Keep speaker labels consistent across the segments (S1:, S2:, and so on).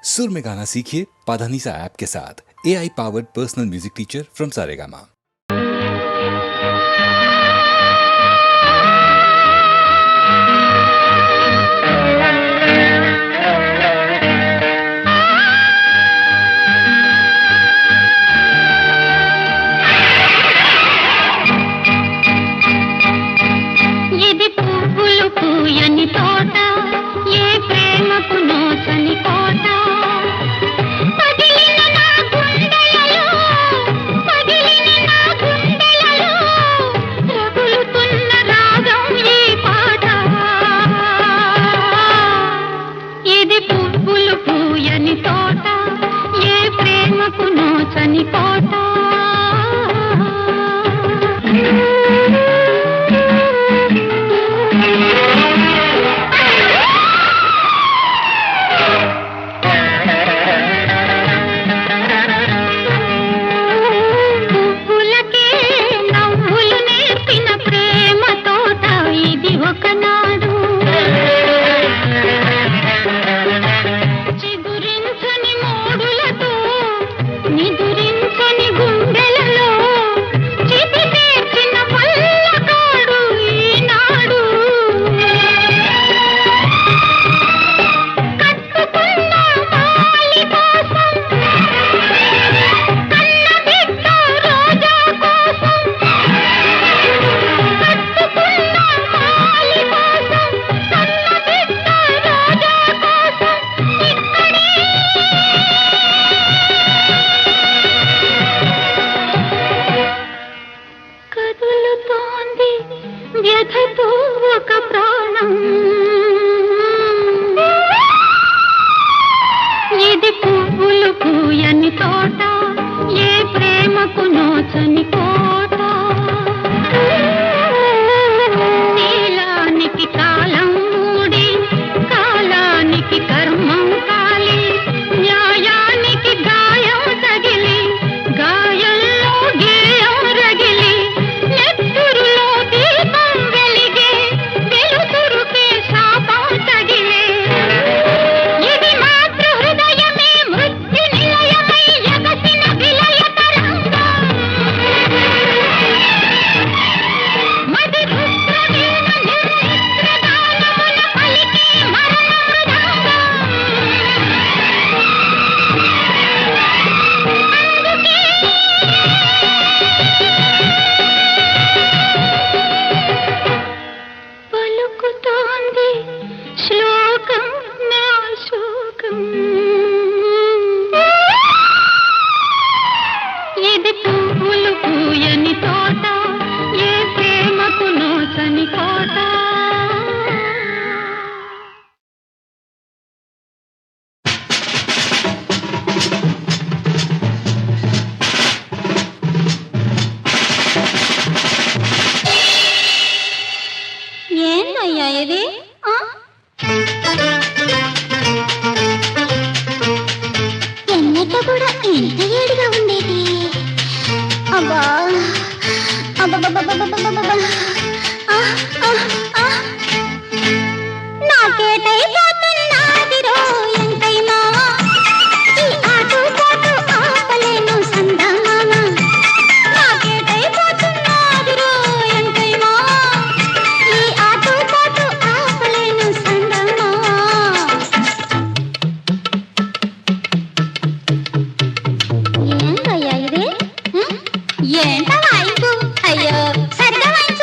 S1: सुर में गाना सीखिए पाधानीसा ऐप के साथ। AI powered personal music teacher from Saregama.
S2: ఏంటా వాయింపు? అయ్యో సరిగా వాయించు.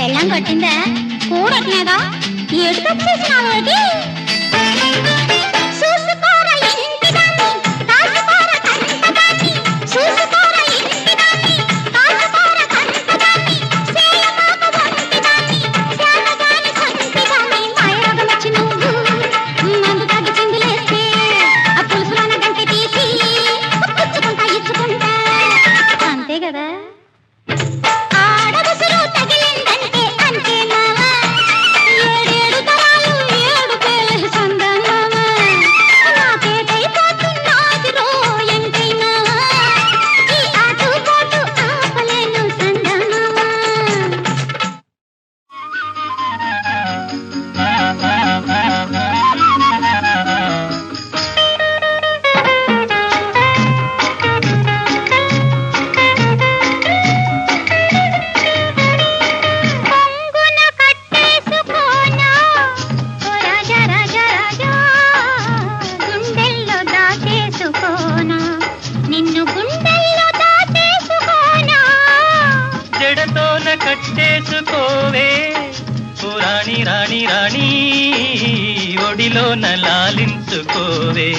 S2: పెళ్ళం కొట్టిందా కూడట్లేదా ఎడుకొచ్చేసినావేటి
S3: కట్టేసుకోవే పురాణి రాణి రాణి ఒడిలోన లాలించుకోవే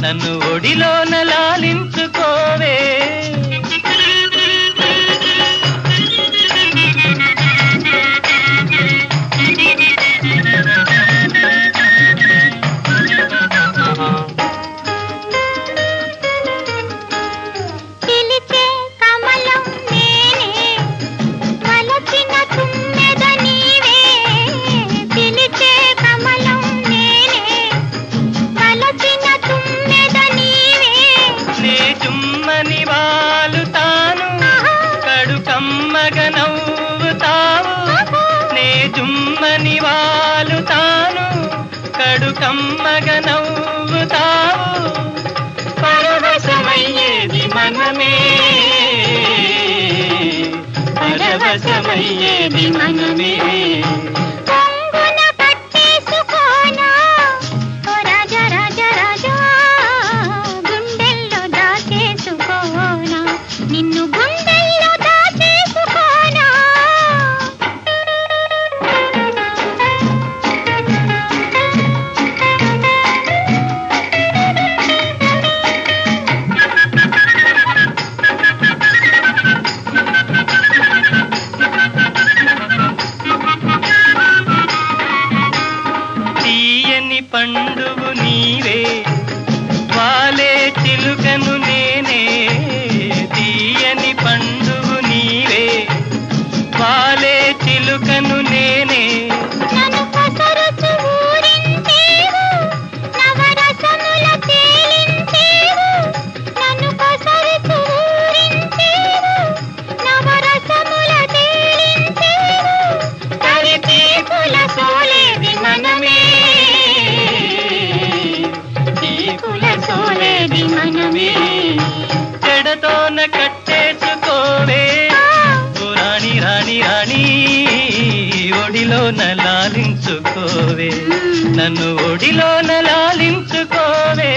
S3: నన్ను ఒడిలోన లాలించుకోవే కమ్మగ నవ్వుతావు పరవశమయ్యేది మనమే పరవశమయ్యేది మనమే
S2: కొంగున కట్టేసుకోనా ఓ రాజా రాజా రాజా గుండెల్లో దాచేసుకోనా నిన్ను గుండెల్లో దాచేసుకోనా
S3: పండువు నీవే వాలే చిలుకను నేనే తీయని పండువు నీవే వాలే చిలుకను నేనే
S2: నన్ను పసరుచు ఊరించేవు నవరసముల తేలించేవు నన్ను పసరుచు ఊరించేవు నవరసముల తేలించేవు తరితీపుల సోలేది మనమే సోలేది మనమే
S3: చెడతోన కట్టేసుకోవే పురాణి రాణి రాణి ఒడిలోన లాలించుకోవే నన్ను ఒడిలోన లాలించుకోవే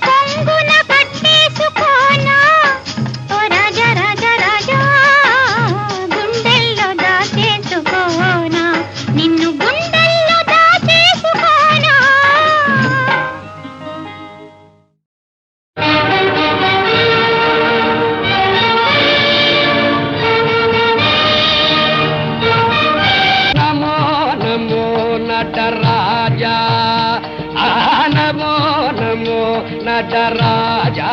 S2: కొంగున కట్టేసుకోనా ఓ రాజా రాజా రాజా గుండెల్లో దాచేసుకోనా నిన్ను గుండెల్లో దాచేసుకోనా
S4: నటరాజా నమో నమో నటరాజా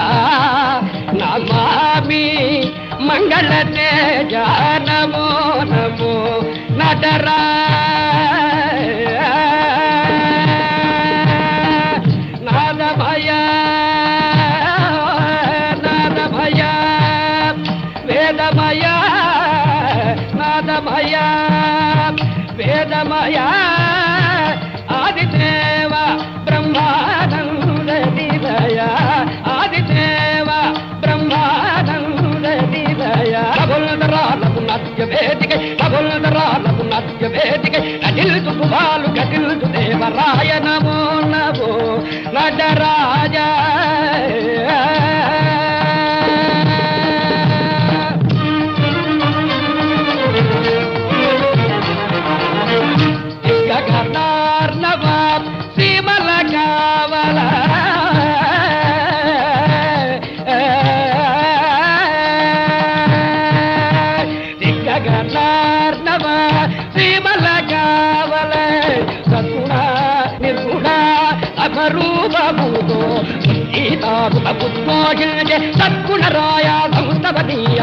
S4: నమామి మంగళ తేజ నమో నమో నటరాజా నాదభయ నాదభయ వేదమయ నాదభయ వేదమయ ఆదిదేవ బ్రహ్మానంద నిలయ ఆదిదేవ బ్రహ్మానంద నిలయ నభులధరాలకు నత్య వేదిక నభులధరాలకు నత్య వేదిక నటిల్తు పువాలు గటిల్తు దేవరాయ నమో నమో నటరాజా శ్రీమల కావల సగుణ నిర్గుణ సమరూపభూతో గీతారుతముద్మోహించే సద్గుణరాయ సంస్తవనీయ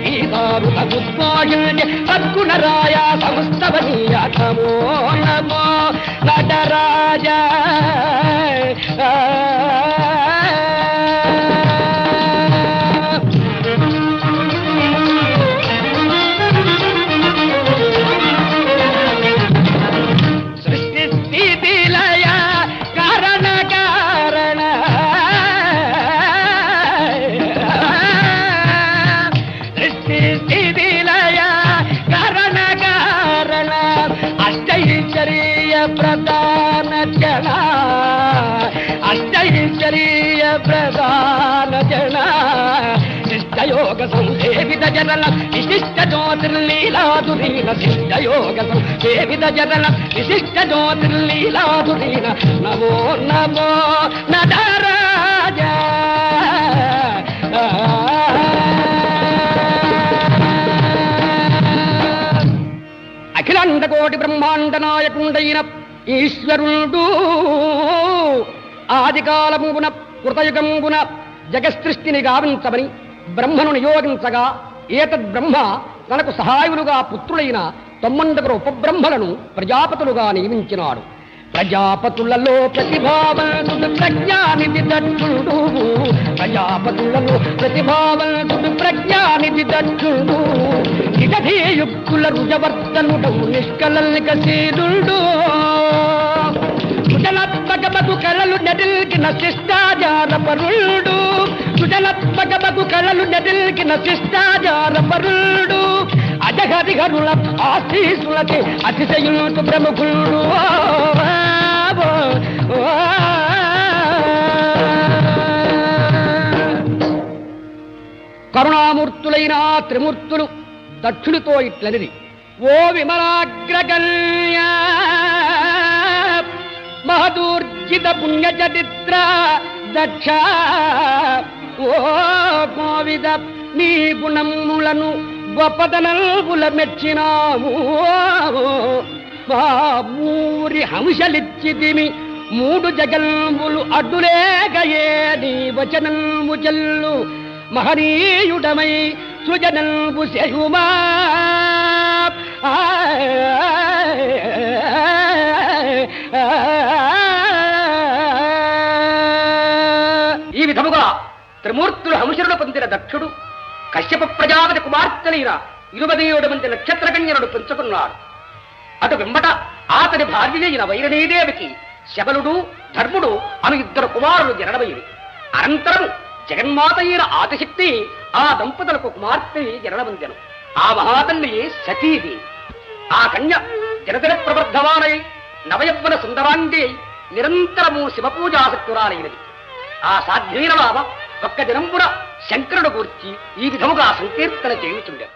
S4: గీతారుతముద్మోహించే సద్గుణరాయ సంస్తవనీయ నమో నమో నటరాజ ప్రధాన జన అష్టైశ్వర్య ప్రధాన జన శిష్టయోగ సంసేవిత జనల విశిష్ట జ్యోతిర్లీలాధురీన శిష్టయోగ సంసేవిత జనల విశిష్ట జ్యోతిర్లీలాధురీన నమో నమో నటరాజ అఖిలాండ కోటి బ్రహ్మాండ నాయకుండైన ఈశ్వరుడు ఆదికాలమున కృతయుగంబున జగసృష్టిని గావించమని బ్రహ్మను నియోగించగా ఏతద్బ్రహ్మ తనకు సహాయులుగా పుత్రులైన 9 ఉపబ్రహ్మలను ప్రజాపతులుగా నియమించినాడు. ప్రజాపతులలో ప్రతిభావంతుడు ప్రజ్ఞానిధి దక్షుడు ప్రజాపతులలో ప్రతిభావంతుడు ప్రజ్ఞానిధి దక్షుడు ఇటధీయుక్తుల రుజవర్తనుడవు నిష్కలల్కశీలుడు సుజనాత్మకమగు కళలు నెదిల్కిన శిష్టాచార పరుడు సుజనాత్మకమగు కళలు నెదిల్కిన శిష్టాచార పరుడు అజహరిహరుల ఆశీసులకి అతిశయుడు ప్రముఖుడు కరుణామూర్తులైన త్రిమూర్తులు దక్షునితో ఇట్లనిది. ఓ విమలాగ్రగణ్య మహదూర్జిత పుణ్యచరిత్ర దక్ష ఓ కోవిద నీ గుణములను గొప్పదనల్పుల మెచ్చినాము మా మూరి హంసలిచ్చితిమి 3 జగల్ములు అడ్డులేగయే నీ వచనల్ము చెల్లు మహనీయుడమై సృజనల్పు శయుమా ఈ విధముగా త్రిమూర్తులు హంసరుడు పొందిన దక్షుడు కశ్యప ప్రజాపతి కుమార్తెలైన 27 మంది నక్షత్రకన్యలను పెంచుకున్నాడు. అటు వెంబట అతని భార్య అయిన వైరణీదేవికి శబలుడు ధర్ముడు అను 2 కుమారులు జనడమైంది. అనంతరం జగన్మాత అయిన ఆదిశక్తి ఆ దంపతులకు కుమార్తె జనడమందెను. ఆ మహాతల్లి సతీది. ఆ కన్య జనదిన ప్రవర్ధమానై నవయవ్వన సుందరాంగి నిరంతరము శివపూజాసక్తురాలైనది. ఆ సాధ్యమైన బాబ ఒక్క దినంపున శంకరుడు గూర్చి ఈ విధముగా సంకీర్తన చేయుచుండెను.